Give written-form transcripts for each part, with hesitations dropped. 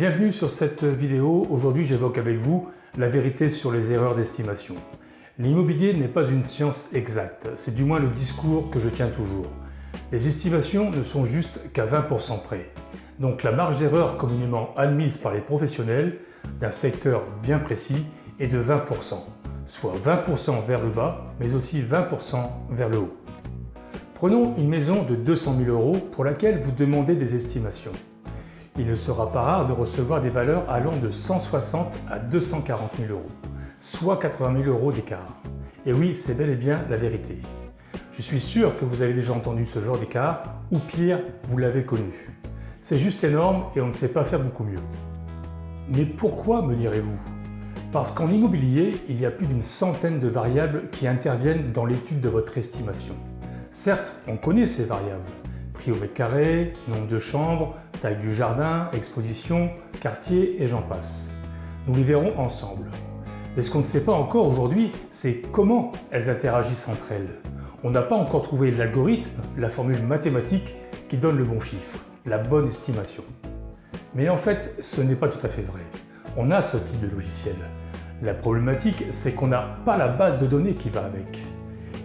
Bienvenue sur cette vidéo. Aujourd'hui, j'évoque avec vous la vérité sur les erreurs d'estimation. L'immobilier n'est pas une science exacte, c'est du moins le discours que je tiens toujours. Les estimations ne sont juste qu'à 20% près. Donc la marge d'erreur communément admise par les professionnels d'un secteur bien précis est de 20%, soit 20% vers le bas, mais aussi 20% vers le haut. Prenons une maison de 200 000 € pour laquelle vous demandez des estimations. Il ne sera pas rare de recevoir des valeurs allant de 160 à 240 000 €, soit 80 000 € d'écart. Et oui, c'est bel et bien la vérité. Je suis sûr que vous avez déjà entendu ce genre d'écart, ou pire, vous l'avez connu. C'est juste énorme et on ne sait pas faire beaucoup mieux. Mais pourquoi, me direz-vous? Parce qu'en immobilier, il y a plus d'une centaine de variables qui interviennent dans l'étude de votre estimation. Certes, on connaît ces variables. Prix au mètre carré, nombre de chambres, taille du jardin, exposition, quartier et j'en passe. Nous les verrons ensemble. Mais ce qu'on ne sait pas encore aujourd'hui, c'est comment elles interagissent entre elles. On n'a pas encore trouvé l'algorithme, la formule mathématique qui donne le bon chiffre, la bonne estimation. Mais en fait, ce n'est pas tout à fait vrai. On a ce type de logiciel. La problématique, c'est qu'on n'a pas la base de données qui va avec.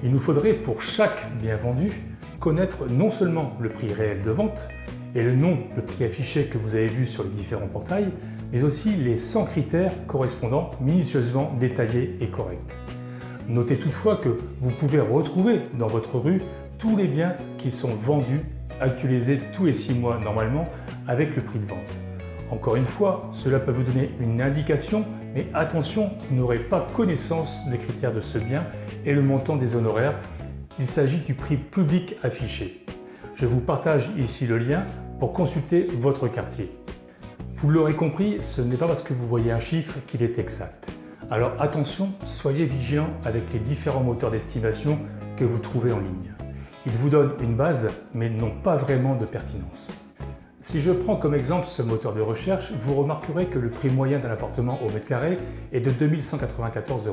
Il nous faudrait pour chaque bien vendu connaître non seulement le prix réel de vente et le prix affiché que vous avez vu sur les différents portails, mais aussi les 100 critères correspondants minutieusement détaillés et corrects. Notez toutefois que vous pouvez retrouver dans votre rue tous les biens qui sont vendus, actualisés tous les 6 mois normalement avec le prix de vente. Encore une fois, cela peut vous donner une indication, mais attention, vous n'aurez pas connaissance des critères de ce bien et le montant des honoraires. Il s'agit du prix public affiché. Je vous partage ici le lien pour consulter votre quartier. Vous l'aurez compris, ce n'est pas parce que vous voyez un chiffre qu'il est exact. Alors attention, soyez vigilants avec les différents moteurs d'estimation que vous trouvez en ligne. Ils vous donnent une base, mais n'ont pas vraiment de pertinence. Si je prends comme exemple ce moteur de recherche, vous remarquerez que le prix moyen d'un appartement au mètre carré est de 2 194 €,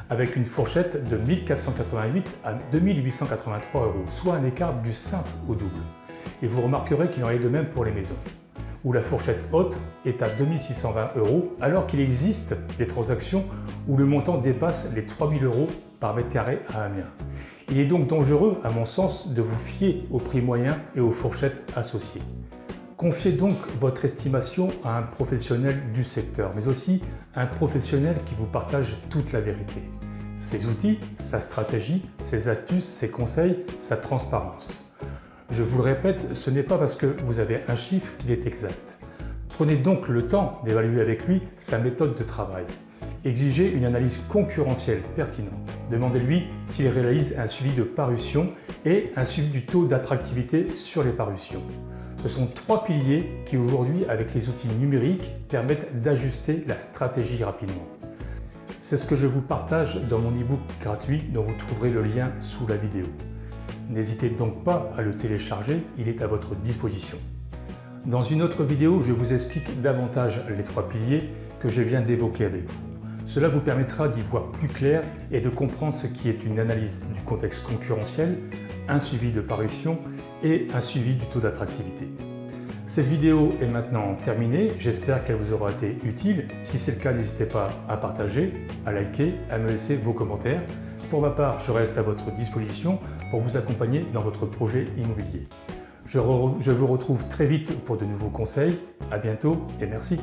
avec une fourchette de 1 488 à 2 883 €, soit un écart du simple au double. Et vous remarquerez qu'il en est de même pour les maisons, où la fourchette haute est à 2 620 €, alors qu'il existe des transactions où le montant dépasse les 3 000 € par mètre carré à Amiens. Il est donc dangereux, à mon sens, de vous fier au prix moyen et aux fourchettes associées. Confiez donc votre estimation à un professionnel du secteur, mais aussi un professionnel qui vous partage toute la vérité. Ses outils, sa stratégie, ses astuces, ses conseils, sa transparence. Je vous le répète, ce n'est pas parce que vous avez un chiffre qu'il est exact. Prenez donc le temps d'évaluer avec lui sa méthode de travail. Exigez une analyse concurrentielle pertinente. Demandez-lui s'il réalise un suivi de parution et un suivi du taux d'attractivité sur les parutions. Ce sont 3 piliers qui aujourd'hui, avec les outils numériques, permettent d'ajuster la stratégie rapidement. C'est ce que je vous partage dans mon e-book gratuit dont vous trouverez le lien sous la vidéo. N'hésitez donc pas à le télécharger, il est à votre disposition. Dans une autre vidéo, je vous explique davantage les 3 piliers que je viens d'évoquer avec vous. Cela vous permettra d'y voir plus clair et de comprendre ce qui est une analyse du contexte concurrentiel, un suivi de parution et un suivi du taux d'attractivité. Cette vidéo est maintenant terminée, j'espère qu'elle vous aura été utile. Si c'est le cas, n'hésitez pas à partager, à liker, à me laisser vos commentaires. Pour ma part, je reste à votre disposition pour vous accompagner dans votre projet immobilier. Je vous retrouve très vite pour de nouveaux conseils. À bientôt et merci.